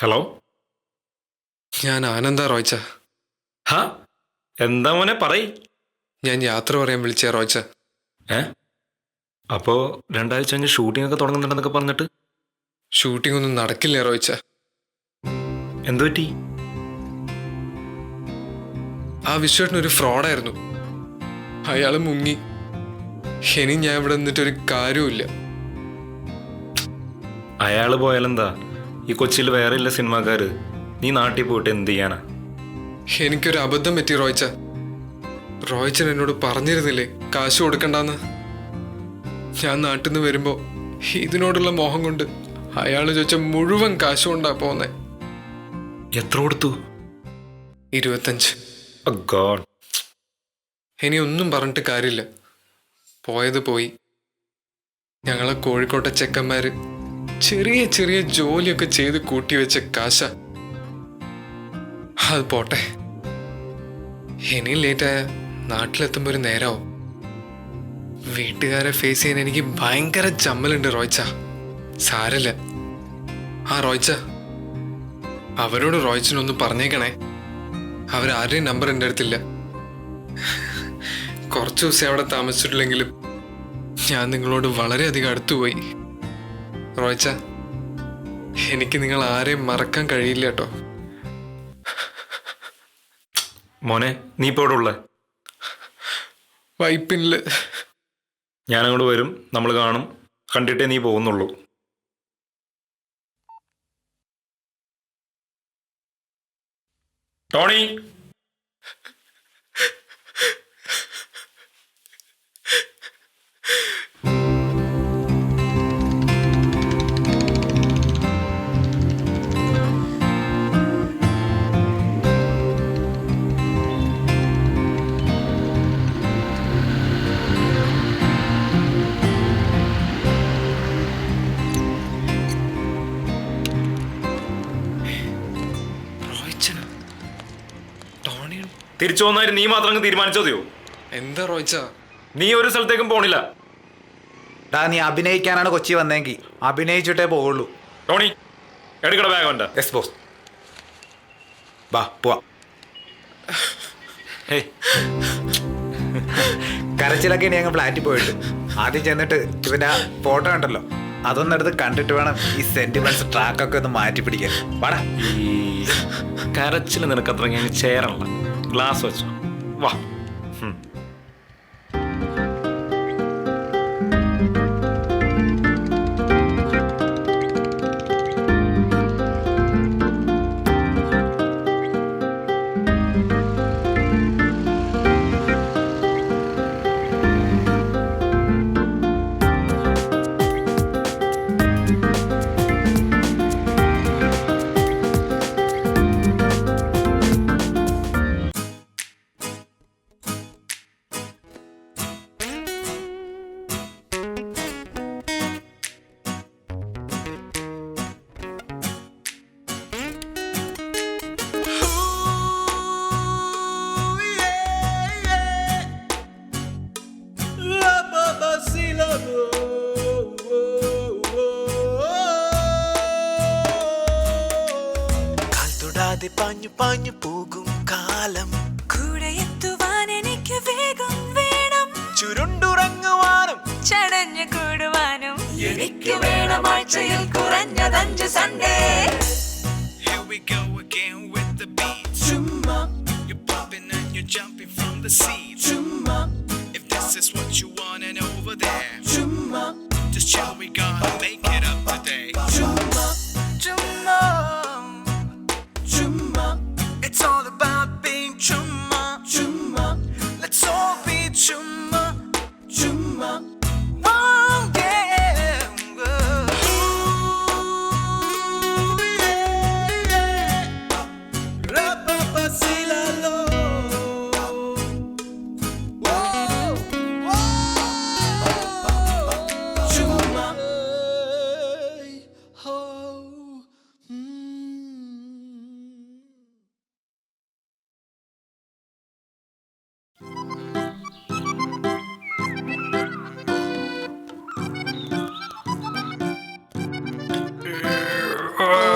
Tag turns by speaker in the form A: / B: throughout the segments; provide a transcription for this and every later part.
A: Hello,
B: ഞാൻ ആനന്ദ റോയ്ച്ച.
A: ഹാ എന്താ മോനെ പറയ്.
B: ഞാൻ യാത്ര പറയാൻ വിളിച്ച റോയ്ച്ച.
A: അപ്പോൾ 2 ആഴ്ച കഴിഞ്ഞ് ഷൂട്ടിംഗ് ഒക്കെ തുടങ്ങുന്നുണ്ടെന്നൊക്കെ പറഞ്ഞിട്ട്
B: ഷൂട്ടിംഗ് ഒന്നും നടക്കില്ല റോയ്ച്ച.
A: എന്തു പറ്റി?
B: ആ വിശ്വേട്ടനൊരു ഫ്രോഡായിരുന്നു. അയാൾ മുങ്ങി. ഇനി ഞാൻ ഇവിടെ നിന്നിട്ടൊരു കാര്യവുമില്ല.
A: അയാൾ പോയാലെന്താ? ഈ കൊച്ചിയിൽ വേറെ ഇല്ല സിനിമാക്കാർ. നീ നാട്ടിൽ പോയിട്ട് എന്ത് ചെയ്യാനാ?
B: എനിക്കൊരു അബദ്ധം പറ്റി റോയ്ച്ച. റോയ്ച്ചൻ എന്നോട് പറഞ്ഞിരുന്നില്ലേ കാശ് കൊടുക്കണ്ടെന്ന്. ഞാൻ നാട്ടിൽ നിന്ന് വരുമ്പോൾ ഇതിനോടുള്ള മോഹം കൊണ്ട് അയാൾ ചോദിച്ച മുഴുവൻ കാശ് കൊണ്ടാ പോന്നെ.
A: എത്ര കൊടുത്തു?
B: 25.
A: ഗോഡ്.
B: ഇനി ഒന്നും പറഞ്ഞിട്ട് കാര്യമില്ല. പോയത് പോയി. ഞങ്ങളെ കോഴിക്കോട്ടെ ചെക്കന്മാര് ചെറിയ ചെറിയ ജോലിയൊക്കെ ചെയ്ത് കൂട്ടി വെച്ച കാശ. അത് പോട്ടെ. ഇനിയും ലേറ്റായ നാട്ടിലെത്തുമ്പോ ഒരു നേരാവും. വീട്ടുകാരെ ഫേസ് ചെയ്യാൻ എനിക്ക് ഭയങ്കര ചമ്മലുണ്ട് റോയ്ച്ച. സാരല്ല. ആ റോയ്ച്ച, അവരോട് റോയ്ച്ചനൊന്ന് പറഞ്ഞേക്കണേ. അവരാരുടെയും നമ്പർ എൻ്റെ അടുത്തില്ല. കുറച്ചു ദിവസം അവിടെ താമസിച്ചിട്ടില്ലെങ്കിലും ഞാൻ നിങ്ങളോട് വളരെയധികം അടുത്തുപോയി റോയ്ച്ച. എനിക്ക് നിങ്ങൾ ആരെയും മറക്കാൻ കഴിയില്ല കേട്ടോ.
A: മോനെ, നീ ഇപ്പോൾ ഇവിടെ ഉള്ളേ?
B: വൈപ്പിനില്.
A: ഞാനങ്ങോട്ട് വരും, നമ്മൾ കാണും. കണ്ടിട്ടേ നീ പോകുന്നുള്ളൂ. ടോണി, തിരിച്ചു വന്നാലും നീ മാത്രം അങ്ങ് തീരുമാനിച്ചോതെയോ?
B: എന്താ റോയ്ച്ച?
A: നീ ഒരു സ്ഥലത്തേക്കും പോണില്ല.
C: നീ അഭിനയിക്കാനാണ് കൊച്ചി വന്നെങ്കിൽ അഭിനയിച്ചിട്ടേ പോവുള്ളൂ.
A: ടോണി, എടുക്കട ബാഗ് വേണ്ട.
C: Yes boss. വാ പോവാ. കരച്ചിലൊക്കെ ഇനി അങ്ങ് ഫ്ലാറ്റിൽ പോയിട്ട് ആദ്യം ചെന്നിട്ട് ഇവന്റെ ഫോട്ടോ ഉണ്ടല്ലോ അതൊന്നെടുത്ത് കണ്ടിട്ട് വേണം ഈ സെന്റിമെന്റ്സ് ട്രാക്കൊക്കെ ഒന്ന് മാറ്റി പിടിക്കാൻ. വാടാ.
A: ഈ കരച്ചിൽ നിനക്ക് അത്ര ഞാൻ ചേരണല്ല. ഗ്ലാസ് വെച്ചോ. വാ.
D: പാഞ്ഞു പാഞ്ഞു പോകും കാലം കൂടെ എത്തുവാൻ എനിക്ക് വേഗം വേണം. ചുരുണ്ടുറങ്ങുവാനും ചടഞ്ഞു കൂടുവാനും എനിക്ക് വേണം ആഴ്ചയിൽ കുറഞ്ഞത് 5 Sunday. Here we go again with the beat. Chumma, you're popping and you're jumping from the seat. Chumma, if this is what you want and over there. Chumma, just chill, we gonna make it up today. Chumma, chumma. It's all about being chumma, chumma. Let's all be chumma, chumma. Oh yeah. Ooh, yeah. Ra-pa-pa-si-la-lo. Whoa, whoa. Chumma. Oh.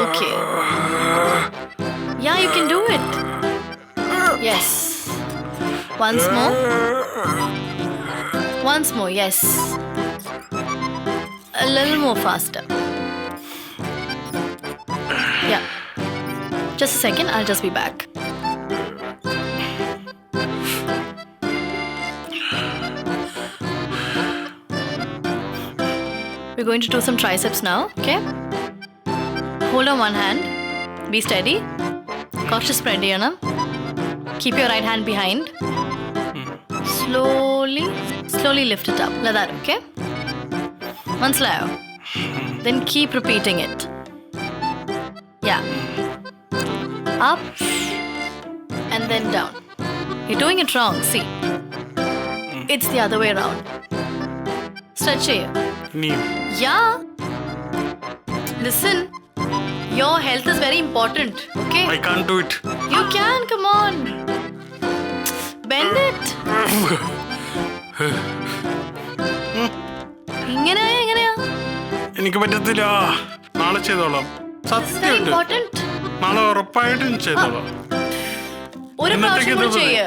E: Okay. Yes. Once more. Once more, yes. A little more faster. Yeah. Just a second, I'll just be back. We're going to do some triceps now, okay? Hold on one hand. Be steady. Cautious spread cheyanam. Keep your right hand behind. Slowly lift it up. Like that, okay? Manslayo. Then keep repeating it. Yeah. Up and then down. You're doing it wrong, see. It's the other way around. Stretch cheyu. Yeah. Listen. Your health is very important, okay?
A: I can't do it.
E: You can, come on. Bend it. എങ്ങനെയാ
F: എനിക്ക് പറ്റത്തില്ല. നാളെ ചെയ്തോളാം.
E: Very
F: സത്യമായിട്ട്
E: important.
F: നാളെ ഉറപ്പായിട്ടും ചെയ്തോളാം.
E: ഒരു
F: എന്നത്തേക്ക്
E: പ്രാവശ്യം കൂടി
F: ഇത്
E: ചെയ്യ്.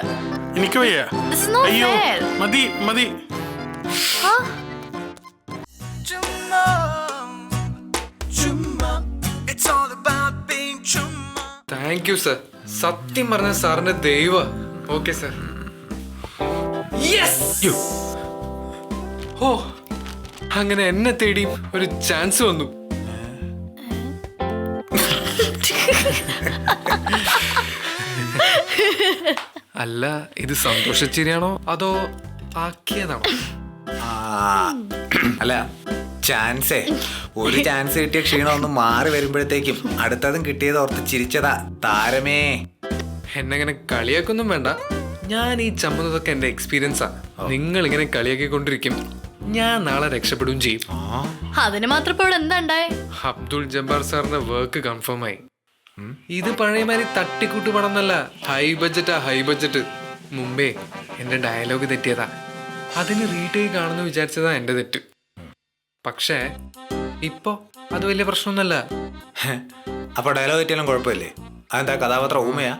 F: എനിക്ക് വയ്യ.
E: This is not
F: അയ്യോ
E: fair.
F: മതി മതി.
E: ആ,
D: Chumma, chumma, it's all about being chumma.
B: Thank you sir. സത്യം പറഞ്ഞ സാറിന്റെ ദൈവ. Okay sir. ഓ, അങ്ങനെ എന്നെ തേടി ഒരു ചാൻസ് വന്നു. അല്ല, ഇത് സന്തോഷിച്ചിരിയാണോ അതോ ആക്കിയതാണോ?
C: ആ, അല്ല ചാൻസേ ഒരു ചാൻസ് കിട്ടിയ ക്ഷീണം ഒന്ന് മാറി വരുമ്പോഴത്തേക്കും അടുത്തതും കിട്ടിയത് ഓർത്ത് ചിരിച്ചതാ താരമേ.
B: എന്നെങ്ങനെ കളിയാക്കൊന്നും വേണ്ട. ഞാൻ ഈ ചമ്മുന്നതൊക്കെ എന്റെ എക്സ്പീരിയൻസാ. നിങ്ങൾ ഇങ്ങനെ കളിയാക്കിക്കൊണ്ടിരിക്കും, ഞാൻ നാളെ രക്ഷപ്പെടുകയും ചെയ്യും.
E: അതിന് മാത്രം ഇപ്പൊ ഇവിടെ എന്താ ഉണ്ടായേ?
B: അബ്ദുൾ ജബ്ബാർ സാറിന്റെ വർക്ക് കൺഫേം ആയി. ഇത് പഴയമാതിരി തട്ടിക്കൂട്ട് പടമൊന്നല്ല, ഹൈ ബഡ്ജറ്റ്. മുമ്പേ എന്റെ ഡയലോഗ് തെറ്റിയതാ, അതിന് റീടേക്ക് കാണുന്നു വിചാരിച്ചതാ എന്റെ തെറ്റ്. പക്ഷേ ഇപ്പോ അത് വലിയ പ്രശ്നമൊന്നുമല്ല.
C: അപ്പൊ ഡയലോഗ് കിട്ടിയാലും കുഴപ്പമില്ലേ? അതെന്താ കഥാപാത്രം ഊമയാ?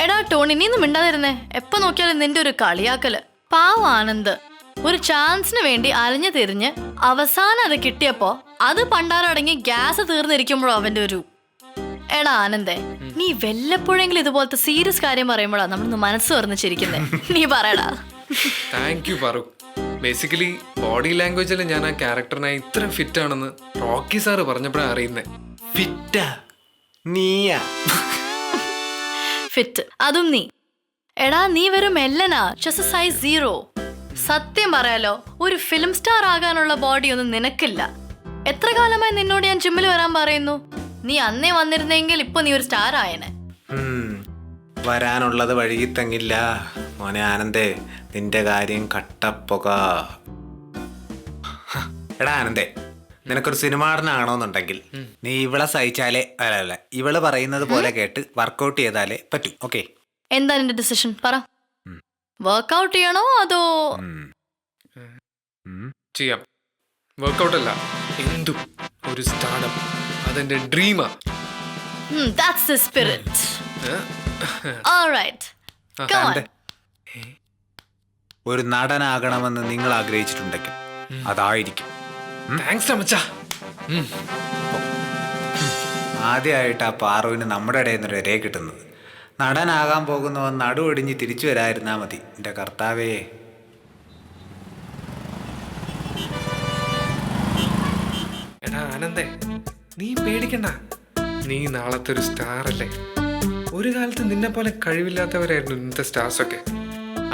E: എടാ ടോണി, നീ ഒന്നും മിണ്ടാതിരുന്നേ. എപ്പോ നോക്കിയാലും നിന്റെ ഒരു കളിയാക്കല്. പാവ ആനന്ദ് ഒരു ചാൻസിന് വേണ്ടി അലഞ്ഞു തിരിഞ്ഞ് അവസാനം അത് കിട്ടിയപ്പോ അത് പണ്ടാരടങ്ങി ഗ്യാസ് തീർന്നിരിക്കുമ്പോഴോ അവന്റെ ഒരു. എടാ ആനന്ദേ, നീ വല്ലപ്പോഴെങ്കിലും ഇതുപോലത്തെ സീരിയസ് കാര്യം പറയുമ്പോഴാ നമ്മളൊന്ന് മനസ്സ് തുറന്ന് ചിരിക്കുന്നേ. നീ പറയടാ.
B: Thank you Farooq. Basically body ലാംഗ്വേജിൽ ഞാൻ ആ ക്യാരക്ടറിനായി ഇത്ര ഫിറ്റ് ആണെന്ന് റോക്കി സാറ് പറഞ്ഞപ്പോഴാണ് അറിയുന്നത്.
C: ഫിറ്റാ നീയാ?
E: ഫിറ്റ് അതും നീ. എടാ നീ വെറും എല്ലനാ, just a size 0. സത്യം പറയാലോ, ഒരു ഫിലിം സ്റ്റാർ ആകാനുള്ള ബോഡി ഒന്നും നിനക്കില്ല. എത്ര കാലമായി നിന്നോട് ഞാൻ ജിമ്മിൽ വരാൻ പറയുന്നു. നീ അന്നേ വന്നിരുന്നെങ്കിൽ ഇപ്പൊ നീ ഒരു സ്റ്റാർ ആയനെ.
C: വരാനുള്ളത് വഴുകി തങ്ങില്ല മോനെ ആനന്ദേ, നിന്റെ കാര്യം കട്ടപ്പുക. എടാ ആനന്ദേ, നിനക്കൊരു സിനിമാടനാണോന്നുണ്ടെങ്കിൽ നീ ഇവളെ സഹിച്ചാലേ അല്ല ഇവള് പറയുന്നത് പോലെ കേട്ട് വർക്കൗട്ട് ചെയ്താലേ പറ്റൂ. ഓക്കെ,
E: എന്താ നിന്റെ ഡിസിഷൻ പറ. വർക്ക്ഔട്ട് ചെയ്യണോ അതോ?
B: ചെയ്യാം. വർക്കൗട്ട് അല്ല, എന്തും ഒരു സ്റ്റാർഡം. അതെന്റെ ഡ്രീമാ.
E: That's the spirit. All right. Go on.
C: ഒരു നടനാകണമെന്ന് നിങ്ങൾ ആഗ്രഹിച്ചിട്ടുണ്ടെങ്കിൽ അതായിരിക്കും.
B: താങ്ക്സ് അമ്മച്ചാ.
C: ആദ്യമായിട്ട് ആ പാറുവിന് നമ്മുടെ ഇടയിൽ നിന്നൊരു ഇരയെ കിട്ടുന്നത്. നടനാകാൻ പോകുന്നവൻ നടുവൊടിഞ്ഞ് തിരിച്ചു വരാതിരുന്നാ മതി. എൻ്റെ കർത്താവേ.
B: എടാ ആനന്ദേ, നീ പേടിക്കണ്ട. നീ നാളത്തെ ഒരു സ്റ്റാർ അല്ലേ. ഒരു കാലത്ത് നിന്നെ പോലെ കഴിവില്ലാത്തവരായിരുന്നു ഇന്നത്തെ സ്റ്റാർസ് ഒക്കെ.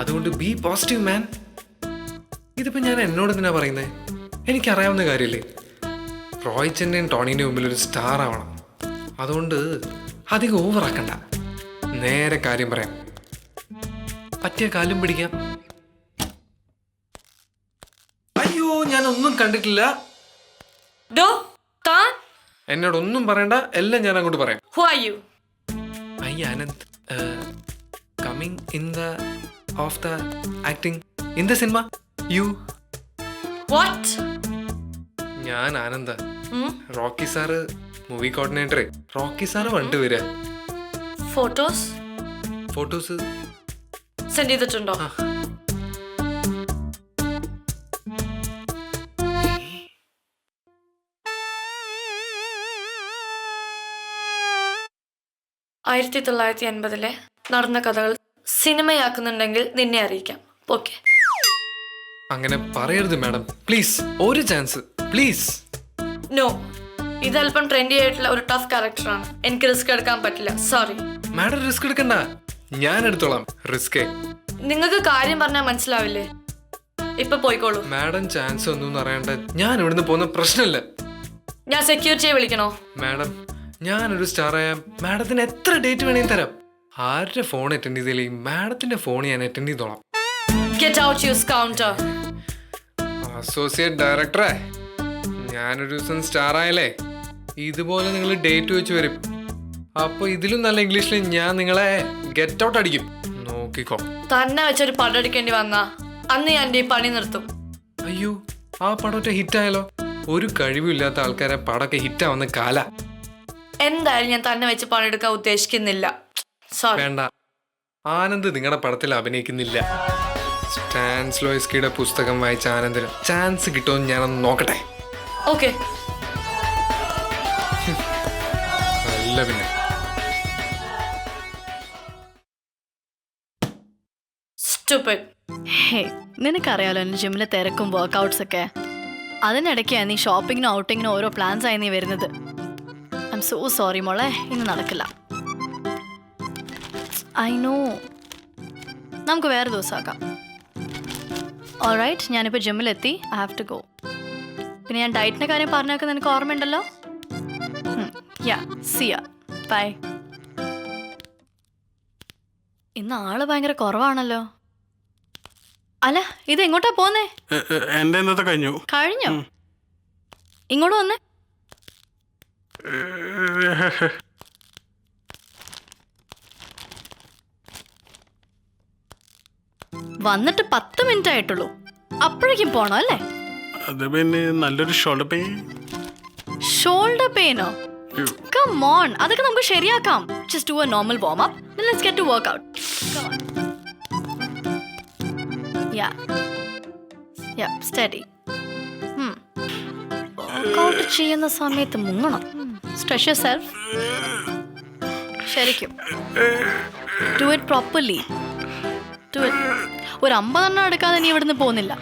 B: അതുകൊണ്ട് ബി പോസിറ്റീവ് മാൻ. ഇതിപ്പോ ഞാൻ എന്നോട് എന്തിനാ പറയുന്നത്? എനിക്കറിയാവുന്ന കാര്യമില്ലേ, റോയ്ച്ചൻ്റെയും ടോണീൻ്റെ മുമ്പിൽ ഒരു സ്റ്റാർ ആവണം. അതുകൊണ്ട് അധികം ഓവറാക്കണ്ട, നേരെ കാര്യം പറയാം. പറ്റിയ കാലും പിടിക്കാം. അയ്യോ, ഞാനൊന്നും കണ്ടിട്ടില്ല. എന്നോടൊന്നും പറയണ്ട, എല്ലാം ഞാൻ അങ്ങോട്ട് പറയാം.
E: Who are you?
B: I Anand, coming in the of the acting in the cinema. You.
E: What?
B: ഞാൻ Anand. Rocky sir movie coordinator. Rocky sir വന്നിട്ട് വരിക.
E: Photos?
B: ഫോട്ടോസ്
E: സെൻഡ് ചെയ്തിട്ടുണ്ടോ? ആയിരത്തി 1980 നടന്ന കഥകൾ സിനിമയാക്കുന്നുണ്ടെങ്കിൽ നിന്നെ അറിയിക്കാം. ഓക്കെ?
B: അങ്ങനെ പറയരുത് മാഡം, പ്ലീസ്. ഒരു ചാൻസ് പ്ലീസ്.
E: നോ, ഇത് അല്പം ട്രെൻഡി ആയിട്ടുള്ള ഒരു ടഫ് ക്യാരക്ടറാണ്. എനിക്ക് റിസ്ക് എടുക്കാൻ പറ്റില്ല. സോറി.
B: മാഡം റിസ്ക് എടുക്കണ്ട, ഞാൻ എടുത്തോളാം റിസ്ക്.
E: നിങ്ങൾക്ക് കാര്യം പറഞ്ഞാൽ മനസ്സിലാവില്ലേ? ഇപ്പൊ പോയിക്കോളൂ.
B: മാഡം ചാൻസ് ഒന്നും അറിയണ്ട, ഞാൻ ഇവിടുന്ന് പോകുന്ന പ്രശ്നമില്ല.
E: ഞാൻ സെക്യൂരിറ്റിയെ വിളിക്കണോ?
B: മാഡം, ഞാനൊരു സ്റ്റാറായ മാഡത്തിന് എത്ര ഡേറ്റ് വേണേലും തരാം. ആരുടെ ഫോൺ അറ്റൻഡ് ചെയ്തില്ലേ മാഡത്തിന്റെ ഫോൺ ഞാൻ അറ്റൻഡ് ചെയ്തോളാം.
E: Get out, you scoundrel.
B: Associate ഡയറക്ടറെ, ഞാനൊരു ദിവസം സ്റ്റാർ ആയല്ലേ, ഇതുപോലെ നിങ്ങൾ ഡേറ്റ് വെച്ച് വരും. അപ്പൊ ഇതിലും നല്ല ഇംഗ്ലീഷിൽ ഞാൻ നിങ്ങളെ ഗെറ്റ് ഔട്ട് അടിക്കും, നോക്കിക്കോ.
E: തന്നെ വെച്ചൊരു പടം എടുക്കേണ്ടി വന്നാ അന്ന് ഞാൻ എന്റെ ഈ പണി നിർത്തും.
B: അയ്യോ, ആ പടമൊക്കെ ഹിറ്റായാലോ? ഒരു കഴിവില്ലാത്ത ആൾക്കാരെ പടമൊക്കെ ഹിറ്റാവുന്ന കാല.
E: എന്തായാലും ഞാൻ തന്നെ വെച്ച് പണിയെടുക്കാൻ ഉദ്ദേശിക്കുന്നില്ല. സോറി.
B: വേണ്ട, ആനന്ദ് നിങ്ങളുടെ പടത്തിൽ അഭിനയിക്കുന്നില്ല. സ്റ്റാൻസ്ലോയ്സ്കിയുടെ പുസ്തകം വായിച്ച ആനന്ദിന് ചാൻസ് കിട്ടുമെന്ന് ഞാനൊന്ന് നോക്കട്ടെ.
E: ഓക്കെ.
B: അല്ല പിന്നെ
E: Stupid.
G: ഹേ, നിനക്കറിയാലോ എൻ്റെ ജിമ്മിലെ തിരക്കും വർക്കൗട്ട്സ് ഒക്കെ. അതിനിടയ്ക്കാണ് നീ ഷോപ്പിങ്ങിനോ ഔട്ടിങ്ങിനോ ഓരോ പ്ലാൻസ് ആയി നീ വരുന്നത്. ഐ എം സോ സോറി മോളെ, ഇന്ന് നടക്കില്ല. ഐ നോ, നമുക്ക് വേറെ ദിവസം ആക്കാം. ഓൾറൈറ്റ്, ഞാനിപ്പോൾ ജിമ്മിലെത്തി. I have to go. പിന്നെ ഞാൻ ഡയറ്റിൻ്റെ കാര്യം പറഞ്ഞൊക്കെ നിനക്ക് ഓർമ്മയുണ്ടല്ലോ. Yeah, see yeah, bye. ഇന്ന് ആള് ഭയങ്കര കുറവാണല്ലോ. അല്ല, ഇത് എങ്ങോട്ടാ പോന്നേ?
F: എന്റെ ഇന്നത്തെ കഴിഞ്ഞു.
G: കഴിഞ്ഞോ? ഇങ്ങോട്ട് വന്നേ. വന്നിട്ട് 10 മിനിറ്റ് ആയിട്ടുള്ളൂ, അപ്പോഴേക്കും പോണോ അല്ലേ?
F: അത് പിന്നെ നല്ലൊരു ഷോൾഡർ പെയിൻ.
G: ഷോൾഡർ പെയിനോ? കം ഓൺ, അതൊക്കെ നമുക്ക് ശരിയാക്കാം. Just do a normal warm up, then let's get to work out. Come on. Yeah, steady. Workout ചെയ്യുന്ന സമയത്ത് മുങ്ങണം. Stretch yourself. ശരിക്കും do it properly. Do it. ഒരു 50 എണ്ണം എടുക്കാതെ നീ ഇവിടുന്ന് പോകുന്നില്ല.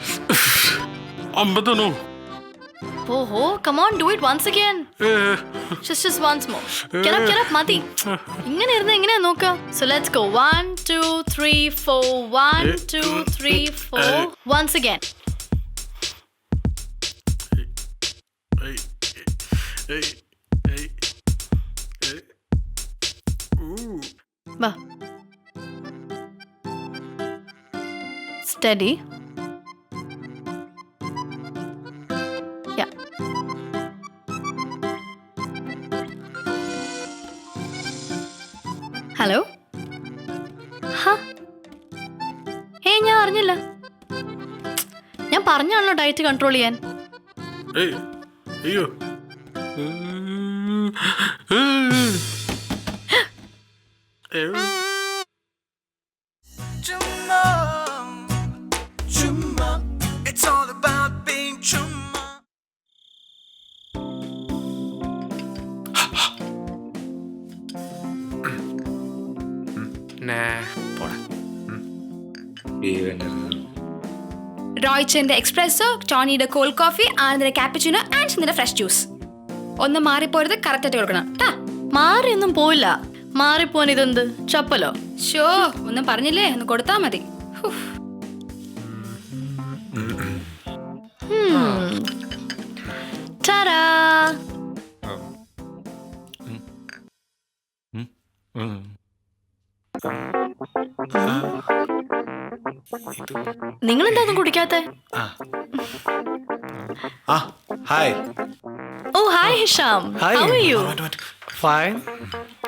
F: 50
G: ഓഹോ, come on, do it once again. Just once more. Get up, മതി. ഇങ്ങനെ ഇരുന്ന് എങ്ങനെയാ നോക്കുക? So let's go. 1 2 3 4. 1 2 3 4. Once again. വാ. Steady. Yeah. ഹലോ. ഹേ, ഞാൻ അറിഞ്ഞില്ല. ഞാൻ പറഞ്ഞാണല്ലോ ഡയറ്റ് കൺട്രോൾ ചെയ്യാൻ.
F: അയ്യോ,
D: It's all about being chumma.
H: റോയ്ച്ചന്റെ എക്സ്പ്രസോ, ടോണിയുടെ കോൾഡ് കോഫി, ആനന്ദിന്റെ കാപ്പച്ചിനോ, ആൻസിന്റെ ഫ്രഷ് ജ്യൂസ്. ഒന്ന് മാറിപ്പോയത് കറക്റ്റ് ആയിട്ട് കൊടുക്കണം ട്ടാ.
G: മാറിയൊന്നും പോയില്ല. മാറിപ്പോൻ ഇതെന്ത് ചപ്പലോ?
H: ഷോ, ഒന്നും പറഞ്ഞില്ലേ, ഒന്ന് കൊടുത്താ മതി.
G: ടാരാ. നിങ്ങൾ എന്താന്നും കുടിക്കാത്ത?
C: Hi.
G: Oh hi Hisham. How are you?
I: Fine.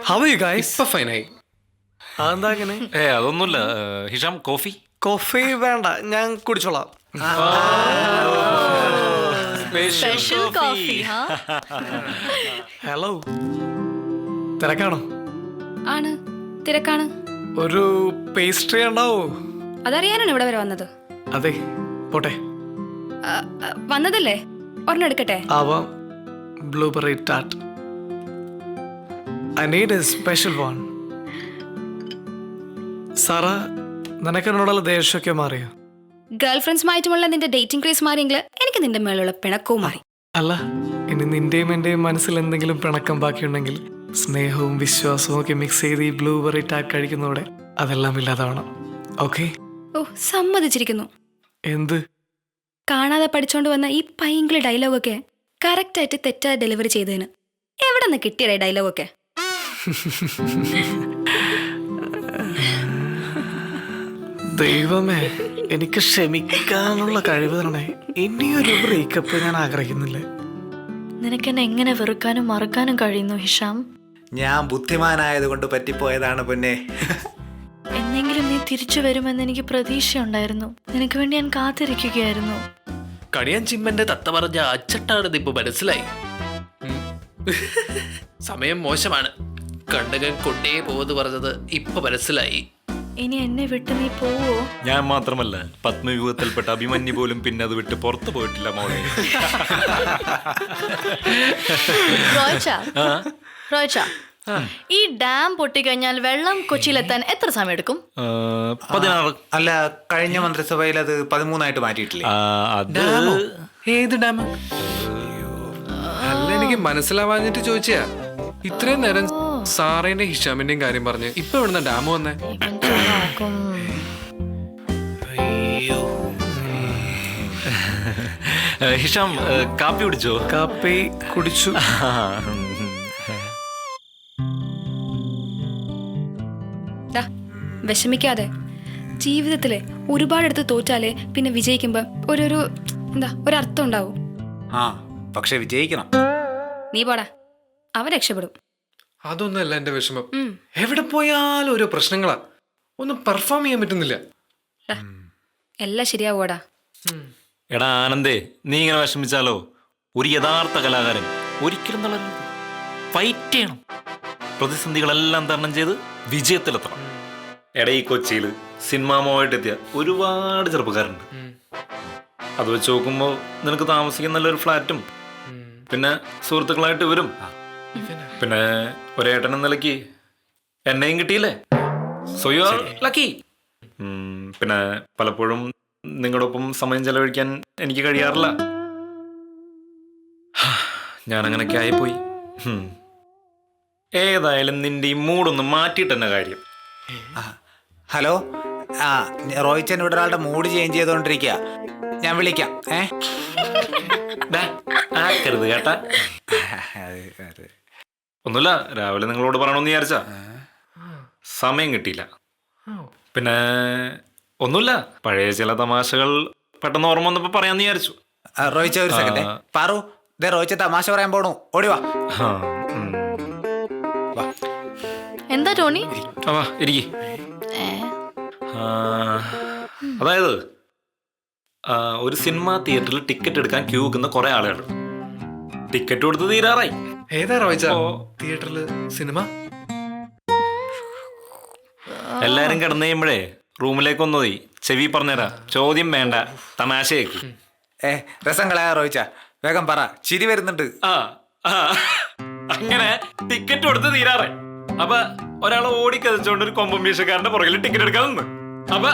I: How are you guys?
B: ഇപ്പൊ ഫൈനായി.
I: അതെന്താ അങ്ങനെ?
A: അതൊന്നുമില്ല. Hisham, coffee?
I: കോഫി വേണ്ട, ഞാൻ കുടിച്ചോളാം.
G: Special coffee.
I: ഹലോ, തിരക്കാണോ?
H: ആണ്, തിരക്കാണ്.
I: ഒരു പേസ്ട്രി ഉണ്ടാവോ?
H: അതറിയാനാണ് ഇവിടെ വരെ വന്നത്.
I: അതെ, പോട്ടെ.
H: വന്നതല്ലേ, ഒരെണ്ണം എടുക്കട്ടെ?
I: ആവാം. Blueberry tart. I need a special one. Sara, നിനക്ക് എന്നോടുള്ള ദേഷ്യമൊക്കെ മാറിയോ?
H: ഗേൾ ഫ്രണ്ട്സുമായിട്ടുമുള്ള നിന്റെ ഡേറ്റിംഗ് ക്രേസ് മാറിയെങ്കിൽ എനിക്ക് നിന്റെ മേലുള്ള പിണക്കവും മാറി.
I: അല്ല, ഇനി നിന്റെയും എന്റെയും മനസ്സിൽ എന്തെങ്കിലും പിണക്കം ബാക്കിയുണ്ടെങ്കിൽ സ്നേഹവും വിശ്വാസവും ഒക്കെ മിക്സ് ചെയ്ത് ഈ ബ്ലൂബെറി ടാർട്ട് കഴിക്കുന്നതോടെ അതെല്ലാം ഇല്ലാതാവണം. ഓക്കെ?
H: ഓ, സമ്മതിച്ചിരിക്കുന്നു.
I: എന്ത്?
H: കാണാതെ പഠിച്ചോണ്ട് വന്ന ഈ പൈങ്കിളി ഡയലോഗൊക്കെ കറക്റ്റായിട്ട് തെറ്റായി ഡെലിവറി ചെയ്തതിന് എവിടെ നിന്ന് കിട്ടിയ ഡയലോഗൊക്കെ?
I: ദൈവമേ, എനിക്ക് ക്ഷമിക്കാനുള്ള കഴിവ് തരണേ. ഇനിയൊരു ബ്രേക്കപ്പ് ഞാൻ ആഗ്രഹിക്കുന്നില്ല.
E: നിനക്കെന്നെ എങ്ങനെ വെറുക്കാനും മറക്കാനും കഴിയുന്നു ഹിഷാം?
C: ഞാൻ ബുദ്ധിമാനായത് കൊണ്ട് പറ്റിപ്പോയതാണ് പൊന്നെ.
E: എന്നെങ്കിലും നീ തിരിച്ചു വരുമെന്ന് എനിക്ക് പ്രതീക്ഷയുണ്ടായിരുന്നു. നിനക്ക് വേണ്ടി ഞാൻ കാത്തിരിക്കുകയായിരുന്നു.
A: കണിയാൻ ചിമ്മന്റെ തത്ത പറഞ്ഞ അച്ചട്ടാണെന്ന് ഇപ്പൊ മനസ്സിലായി. സമയം മോശമാണ്. കണ്ടകൻ കൊണ്ടേ പോവെന്ന് പറഞ്ഞത് ഇപ്പൊ മനസ്സിലായി.
E: ഇനി എന്നെ വിട്ട് നീ പോവോ?
A: ഞാൻ മാത്രമല്ല, പത്മവ്യൂഹത്തിൽപ്പെട്ട അഭിമന്യു പോലും പിന്നെ അത് വിട്ട് പുറത്തു പോയിട്ടില്ല മോളെ.
E: റോയ്ച്ച, ഈ ഡാം പൊട്ടിക്കഴിഞ്ഞാൽ വെള്ളം കൊച്ചിയിലെത്താൻ എത്ര സമയം എടുക്കും?
A: 16.
C: അല്ല, കഴിഞ്ഞ മന്ത്രിസഭയിൽ അത് 13 മാറ്റിയിട്ടില്ലേ?
B: ഏത് ഡാം? അല്ല, എനിക്ക് മനസ്സിലാവാഞ്ഞിട്ട് ചോദിച്ചാ. ഇത്രയും നേരം സാറേന്റെ ഹിഷാമിന്റെയും കാര്യം പറഞ്ഞ് ഇപ്പൊ എവിടുന്ന ഡാം വന്നേ?
A: ഹിഷാം, കാപ്പി കുടിച്ചോ?
I: കാപ്പി കുടിച്ചു.
H: വിഷമിക്കാതെ. ജീവിതത്തിലെ ഒരുപാടെടുത്ത് തോറ്റാലേ പിന്നെ വിജയിക്കുമ്പോ ഒരർത്ഥം ഉണ്ടാവും.
C: പക്ഷെ വിജയിക്കണം.
H: നീ പോടാ, അവൻ രക്ഷപ്പെടും.
B: അതൊന്നല്ല എന്റെ വിഷമം. എവിടെ പോയാലും ഓരോ പ്രശ്നങ്ങളാ. ഒന്നും പെർഫോം ചെയ്യാൻ പറ്റുന്നില്ല.
H: എല്ലാം ശരിയാവൂടാ.
A: എടാ ആനന്ദേ, നീ ഇങ്ങനെ വിഷമിച്ചാലോ? ഒരു യഥാർത്ഥ കലാകാരൻ ഒരിക്കലും തളരരുത്. ഫൈറ്റ് ചെയ്യണം. പ്രതിസന്ധികളെല്ലാം തരണം ചെയ്ത് വിജയത്തിലെത്തണം. എടാ, ഈ കൊച്ചിയിൽ സിനിമാ മോഹമായിട്ടെത്തിയ ഒരുപാട് ചെറുപ്പക്കാരുണ്ട്. അത് വെച്ച് നോക്കുമ്പോൾ നിനക്ക് താമസിക്കാൻ നല്ലൊരു ഫ്ലാറ്റും പിന്നെ സുഹൃത്തുക്കളായിട്ട് ഇവരും പിന്നെ ഒരേട്ടൻ എന്ന നിലയ്ക്ക് എന്നെയും കിട്ടിയില്ലേ? So you are lucky. പിന്നെ പലപ്പോഴും നിങ്ങളുടെ ഒപ്പം സമയം ചെലവഴിക്കാൻ എനിക്ക് കഴിയാറില്ല. ഞാനങ്ങനൊക്കെ ആയിപ്പോയി. ഏതായാലും നിന്റെ ഈ മൂടൊന്ന് മാറ്റിയിട്ട് തന്നെ കാര്യം.
C: ഹലോ, റോയിച്ചൻ ഇവിടെ ഒരാളുടെ മൂഡ് ചേഞ്ച് ചെയ്തോണ്ടിരിക്കുക. ഞാൻ വിളിക്കാം.
A: ആക്കരുത് കേട്ടാ. ഒന്നുമില്ല, രാവിലെ നിങ്ങളോട് പറയണമെന്ന് വിചാരിച്ചാ സമയം കിട്ടിയില്ല. പിന്നെ ഒന്നുമില്ല, പഴയ ചില തമാശകൾ പെട്ടെന്ന് ഓർമ്മ വന്നപ്പോ പറയാന്ന് വിചാരിച്ചു.
C: റോയിച്ച ഒരു സെക്കൻഡ്. പാറു, റോയിച്ച തമാശ പറയാൻ പോണു. ഓടിവാ.
E: എന്താ ടോണി?
A: ഇരിക്കി. അതായത് ഒരു സിനിമ തിയേറ്ററിൽ ടിക്കറ്റ് എടുക്കാൻ ക്യൂ വെക്കുന്ന കുറെ ആളുകൾ. ടിക്കറ്റ് കൊടുത്ത് തീരാറായി.
B: ഏതാ റോയിച്ച തിയേറ്ററില് സിനിമ?
A: എല്ലാരും കിടന്നു കഴിയുമ്പോഴേ റൂമിലേക്ക് ഒന്നതി ചെവി പറഞ്ഞുതരാ. ചോദ്യം വേണ്ട, തമാശ കേക്ക്.
C: രസം കളയാ റോയിച്ച. വേഗം പറ, ചിരി വരുന്നുണ്ട്.
A: അങ്ങനെ ടിക്കറ്റ് കൊടുത്ത് തീരാറായി. അപ്പൊ ഒരാൾ ഓടിക്കതച്ചോണ്ട് ഒരു കൊമ്പം വീശക്കാരന്റെ പുറകിൽ ടിക്കറ്റ് എടുക്കാൻ നിന്ന്. അപ്പൊ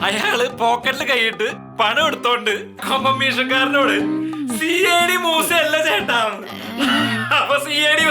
A: അയാള് പോക്കറ്റിൽ കൈയിട്ട് പണം എടുത്തോണ്ട് കൊമ്പം വീശക്കാരനോട് CID മൂസയല്ല ചേട്ടാ. അപ്പൊ CID